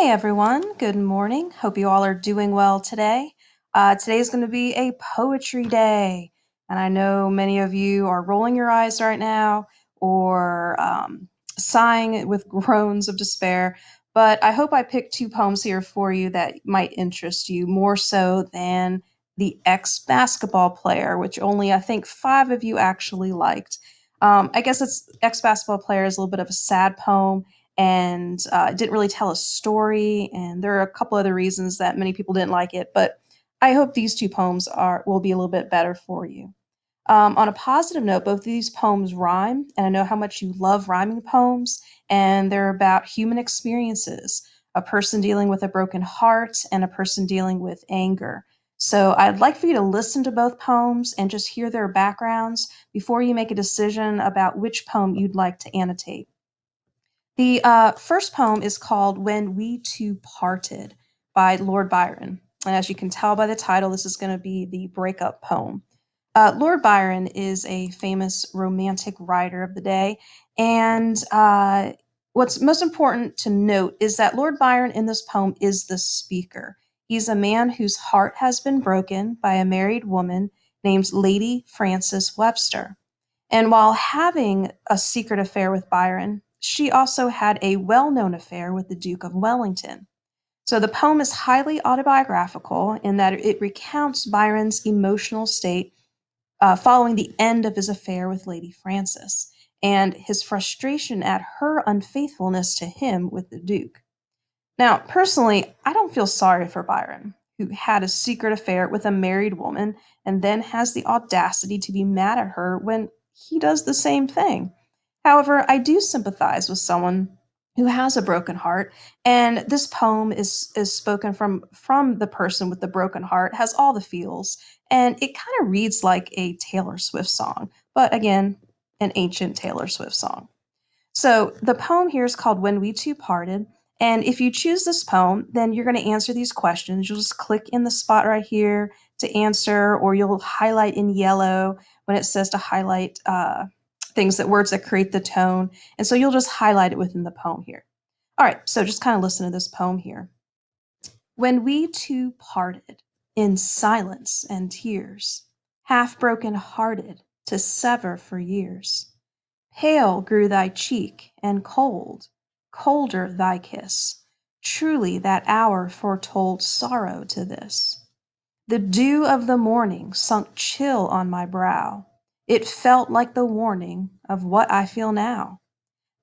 Hey everyone, good morning. Hope you all are doing well today. Today is going to be a poetry day, and I know many of you are rolling your eyes right now or sighing with groans of despair. But I hope I picked two poems here for you that might interest you more so than the ex basketball player, which only I think five of you actually liked. I guess it's ex basketball player is a little bit of a sad poem and it didn't really tell a story. And there are a couple other reasons that many people didn't like it, but I hope these two poems are will be a little bit better for you. On a positive note, both of these poems rhyme, and I know how much you love rhyming poems, and they're about human experiences, a person dealing with a broken heart and a person dealing with anger. So I'd like for you to listen to both poems and just hear their backgrounds before you make a decision about which poem you'd like to annotate. The first poem is called When We Two Parted by Lord Byron. And as you can tell by the title, this is going to be the breakup poem. Lord Byron is a famous romantic writer of the day. And what's most important to note is that Lord Byron in this poem is the speaker. He's a man whose heart has been broken by a married woman named Lady Frances Webster. And while having a secret affair with Byron, she also had a well known affair with the Duke of Wellington. So the poem is highly autobiographical in that it recounts Byron's emotional state following the end of his affair with Lady Frances and his frustration at her unfaithfulness to him with the Duke. Now, personally, I don't feel sorry for Byron, who had a secret affair with a married woman and then has the audacity to be mad at her when he does the same thing. However, I do sympathize with someone who has a broken heart, and this poem is spoken from the person with the broken heart, has all the feels, and it kind of reads like a Taylor Swift song, but again, an ancient Taylor Swift song. So the poem here is called When We Two Parted. And if you choose this poem, then you're going to answer these questions. You'll just click in the spot right here to answer, or you'll highlight in yellow when it says to highlight things that words that create the tone. And so you'll just highlight it within the poem here. All right, so just kind of listen to this poem here. When we two parted in silence and tears, half broken hearted to sever for years. Pale grew thy cheek, and cold, colder thy kiss. Truly that hour foretold sorrow to this. The dew of the morning sunk chill on my brow. It felt like the warning of what I feel now.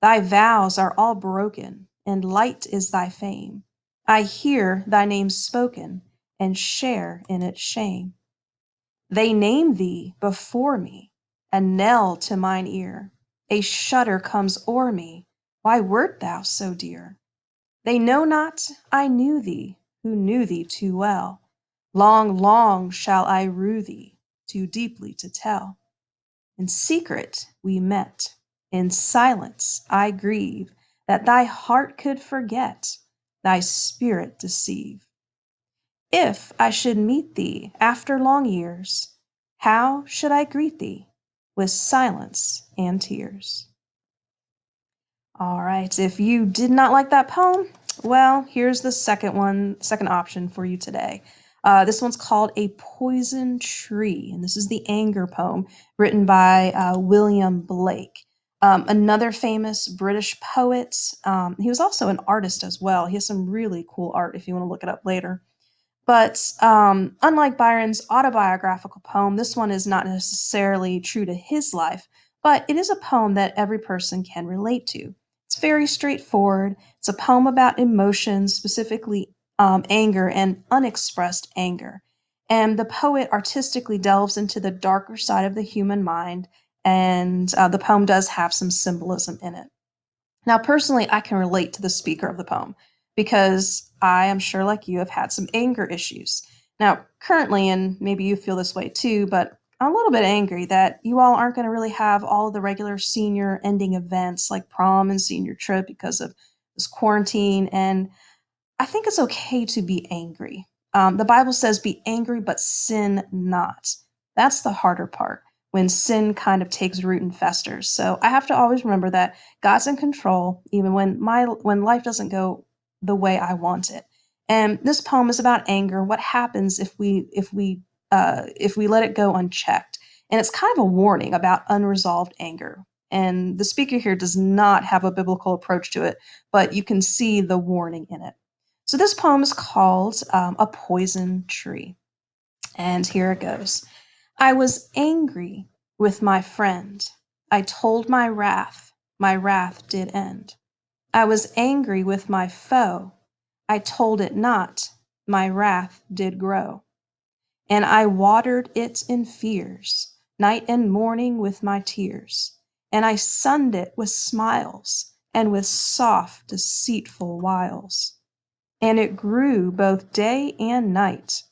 Thy vows are all broken, and light is thy fame. I hear thy name spoken, and share in its shame. They name thee before me, a knell to mine ear. A shudder comes o'er me. Why wert thou so dear? They know not I knew thee, who knew thee too well. Long, long shall I rue thee, too deeply to tell. In secret we met, in silence I grieve that thy heart could forget, thy spirit deceive. If I should meet thee after long years, how should I greet thee? With silence and tears. All right, if you did not like that poem, well, here's the second option for you today. This one's called A Poison Tree, and this is the anger poem written by William Blake. Another famous British poet. He was also an artist as well. He has some really cool art if you want to look it up later. But unlike Byron's autobiographical poem, this one is not necessarily true to his life, but it is a poem that every person can relate to. It's very straightforward. It's a poem about emotions, specifically anger and unexpressed anger. And the poet artistically delves into the darker side of the human mind, and the poem does have some symbolism in it. Now, personally, I can relate to the speaker of the poem because I am sure, like you, have had some anger issues. Now, currently, and maybe you feel this way too, but I'm a little bit angry that you all aren't going to really have all of the regular senior ending events like prom and senior trip because of this quarantine. And I think it's okay to be angry. The Bible says, be angry, but sin not. That's the harder part when sin kind of takes root and festers. So I have to always remember that God's in control, even when life doesn't go the way I want it. And this poem is about anger. What happens if we let it go unchecked? And it's kind of a warning about unresolved anger. And the speaker here does not have a biblical approach to it, but you can see the warning in it. So this poem is called A Poison Tree. And here it goes. I was angry with my friend. I told my wrath did end. I was angry with my foe. I told it not, my wrath did grow. And I watered it in fears, night and morning with my tears. And I sunned it with smiles, and with soft, deceitful wiles. And it grew both day and night,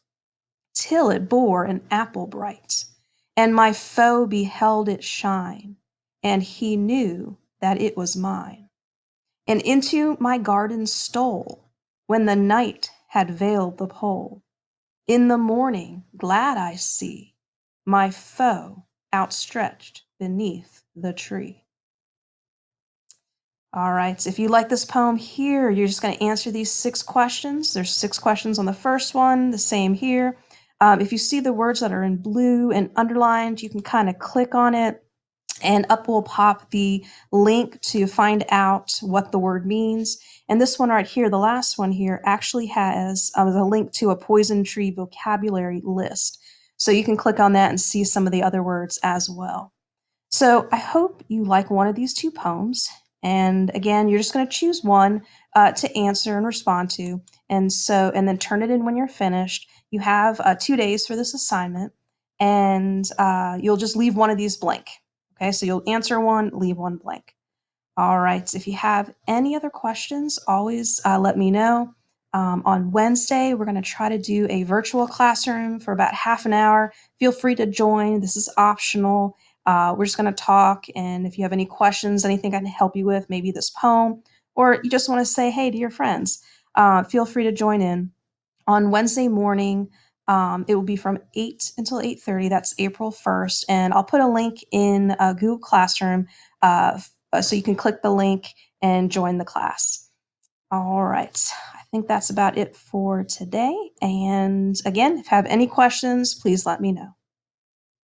till it bore an apple bright. And my foe beheld it shine, and he knew that it was mine. And into my garden stole, when the night had veiled the pole. In the morning, glad I see my foe outstretched beneath the tree. All right, so if you like this poem here, you're just going to answer these 6 questions. There's 6 questions on the first one, the same here. If you see the words that are in blue and underlined, you can kind of click on it, and up will pop the link to find out what the word means. And this one right here, the last one here, actually has a link to a poison tree vocabulary list. So you can click on that and see some of the other words as well. So I hope you like one of these 2 poems. And again, you're just going to choose one to answer and respond to. And then turn it in when you're finished. You have 2 days for this assignment, and you'll just leave one of these blank. Okay, so you'll answer one, leave one blank. All right, if you have any other questions, always let me know. On Wednesday, we're going to try to do a virtual classroom for about half an hour. Feel free to join. This is optional. We're just going to talk, and if you have any questions, anything I can help you with, maybe this poem, or you just want to say hey to your friends, feel free to join in. On Wednesday morning, it will be from 8 until 8:30. That's April 1st. And I'll put a link in Google Classroom so you can click the link and join the class. All right. I think that's about it for today. And again, if you have any questions, please let me know.